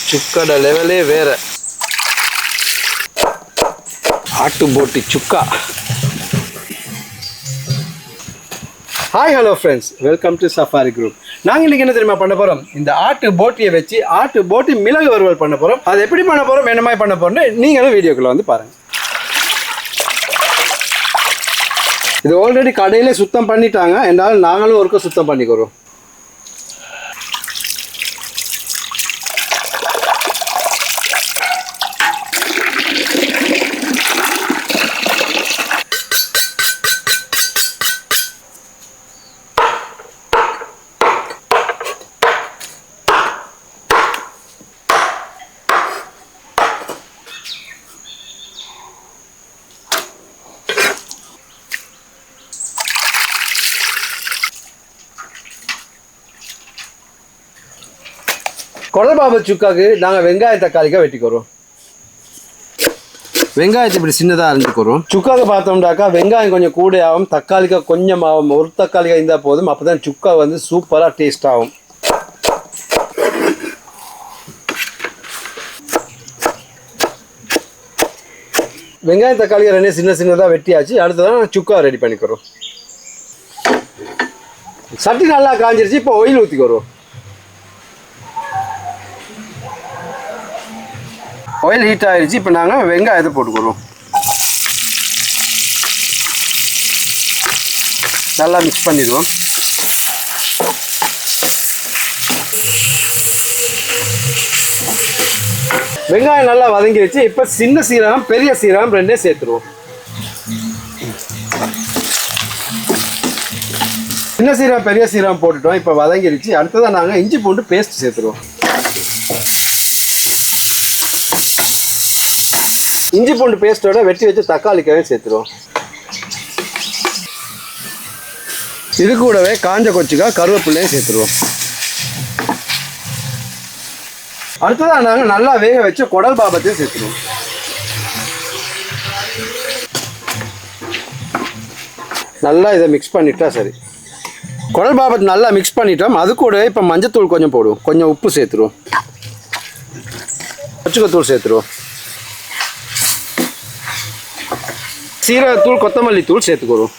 சுக்கட லெவலே வேற. ஆட்டு போட்டி சுக்கா. Hi hello friends, welcome to safari group. நாங்கள் இன்றைக்கி என்ன தெரியுமா பண்ண போகிறோம்? இந்த ஆட்டு போட்டியை வச்சு ஆட்டு போட்டி மிளகு வறுவல் பண்ண போகிறோம். அது எப்படி பண்ண போகிறோம், என்ன மாதிரி பண்ண போகிறோம்னு நீங்களும் வீடியோக்குள்ளே வந்து பாருங்கள். இது ஆல்ரெடி கடையிலே சுத்தம் பண்ணிட்டாங்க, என்றாலும் நாங்களும் ஒருக்க சுத்தம் பண்ணிக்கிறோம். குடல் பாபத் சுக்காக்கு நாங்கள் வெங்காய தக்காளிக்காக வெட்டிக்கிறோம். வெங்காயத்தை இப்படி சின்னதாக அரிஞ்சுக்கிறோம். சுக்காக்கு பார்த்தோம்னாக்கா வெங்காயம் கொஞ்சம் கூட ஆகும், தக்காளிக்காக கொஞ்சம் ஆகும். ஒரு தக்காளிக்காக இருந்தால் போதும், அப்போ தான் சுக்கா வந்து சூப்பராக டேஸ்ட் ஆகும். வெங்காயம் தக்காளியை ரெண்டே சின்னதாக வெட்டியாச்சு. அடுத்ததான் சுக்கா ரெடி பண்ணிக்கிறோம். சட்டி நல்லா காஞ்சிருச்சு, இப்போ ஆயில் ஊற்றிக்கிறோம். ஆயில் ஹீட் ஆகிடுச்சு. இப்போ நாங்கள் வெங்காயத்தை போட்டுக்கிறோம். நல்லா மிக்ஸ் பண்ணிடுவோம். வெங்காயம் நல்லா வதங்கிடுச்சு. இப்போ சின்ன சீரகம் பெரிய சீரகம் ரெண்டே சேர்த்துருவோம். சின்ன சீரகம் பெரிய சீரகம் போட்டுட்டோம். இப்போ வதங்கிடுச்சு. அடுத்ததான் நாங்கள் இஞ்சி பூண்டு பேஸ்ட் சேர்த்துருவோம். இஞ்சி பூண்டு பேஸ்ட்டோட வெட்டி வச்சு தக்காளிக்காவே சேர்த்துருவோம். இது கூடவே காஞ்ச கொச்சிக்காய் கருவேப்பிலையும் சேர்த்துருவோம். அடுத்ததாக நாங்கள் நல்லா வேக வச்சு குடல் பாபத்தையும் சேர்த்துருவோம். நல்லா இதை மிக்ஸ் பண்ணிட்டா சரி. குடல் பாபத் நல்லா மிக்ஸ் பண்ணிட்டோம். அது கூட இப்போ மஞ்சத்தூள் கொஞ்சம் போடுவோம், கொஞ்சம் உப்பு சேர்த்துருவோம், கொச்சிக்கத்தூள் சேர்த்துருவோம், சீரகத்தூள் கொத்தமல்லி தூள் சேர்த்துக்கிறோம்.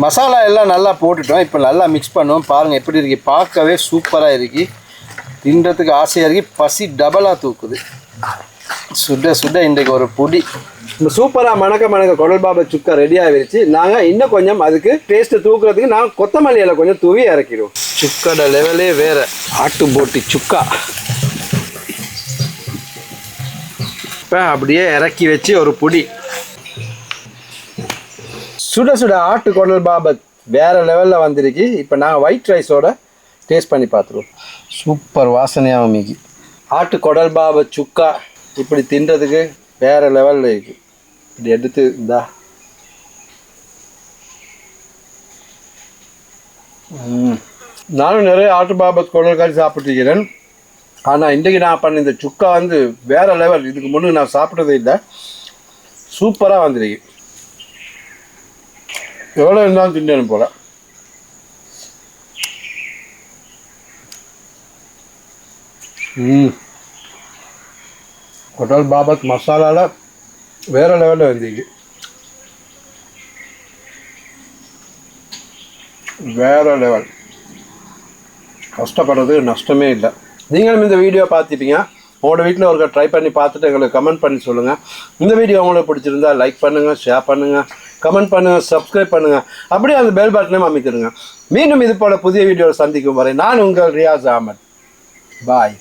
மசாலா எல்லாம் நல்லா போட்டுட்டோம். இப்போ நல்லா மிக்ஸ் பண்ணுவோம். பாருங்கள் எப்படி இருக்கு, பார்க்கவே சூப்பராக இருக்கு, தின்றதுக்கு ஆசையாக இருக்கு, பசி டபுளாக தூக்குது. சுட சுட இன்றைக்கு ஒரு பொடி சூப்பராக மணக்க குடல் பாபத் சுக்கா ரெடி ஆகிடுச்சு. நாங்கள் இன்னும் கொஞ்சம் அதுக்கு டேஸ்ட்டு தூக்குறதுக்கு நாங்கள் கொத்தமல்லி இலை கொஞ்சம் தூவி இறக்கிடுவோம். சுக்கட லெவலே வேறு. ஆட்டு போட்டி சுக்கா இப்போ அப்படியே இறக்கி வச்சு ஒரு பொடி. சுட சுட ஆட்டு குடல் பாபத் வேறு லெவலில் வந்துருக்கு. இப்போ நாங்கள் ஒயிட் ரைஸோட டேஸ்ட் பண்ணி பார்த்துருவோம். சூப்பர் வாசனையாகவும் மிகி. ஆட்டு குடல் பாபத் சுக்கா இப்படி தின்றதுக்கு வேறு லெவலில் இருக்குது. இப்படி எடுத்து இந்தா நானும் நிறைய ஆட்டு பாபத் குடல் கறி சாப்பிட்டுருக்கிறேன். ஆனால் இன்றைக்கி நான் பண்ண இந்த சுக்கா வந்து வேறு லெவல். இதுக்கு முன்னே நான் சாப்பிட்டதே இல்லை. சூப்பராக வந்துருக்கு. எவ்வளோ இருந்தாலும் தின்னணும் போல். குடல் பாபத் மசாலாவில் வேறு லெவலில் வந்துருக்கு. வேறு லெவல். கஷ்டப்படுறதுக்கு நஷ்டமே இல்லை. நீங்களும் இந்த வீடியோ பார்த்துப்பீங்க. உங்களோட வீட்டில் ஒருக்கா ட்ரை பண்ணி பார்த்துட்டு எங்களுக்கு கமெண்ட் பண்ணி சொல்லுங்கள். இந்த வீடியோ உங்களுக்கு பிடிச்சிருந்தா லைக் பண்ணுங்கள், ஷேர் பண்ணுங்கள், கமெண்ட் பண்ணுங்கள், சப்ஸ்கிரைப் பண்ணுங்கள். அப்படியே அந்த பெல் பட்டனையும் அமைக்கிடுங்க. மீண்டும் இது போல் புதிய வீடியோவில் சந்திக்கும் வரை நான் உங்கள் ரியாஸ் அஹமத். பாய்.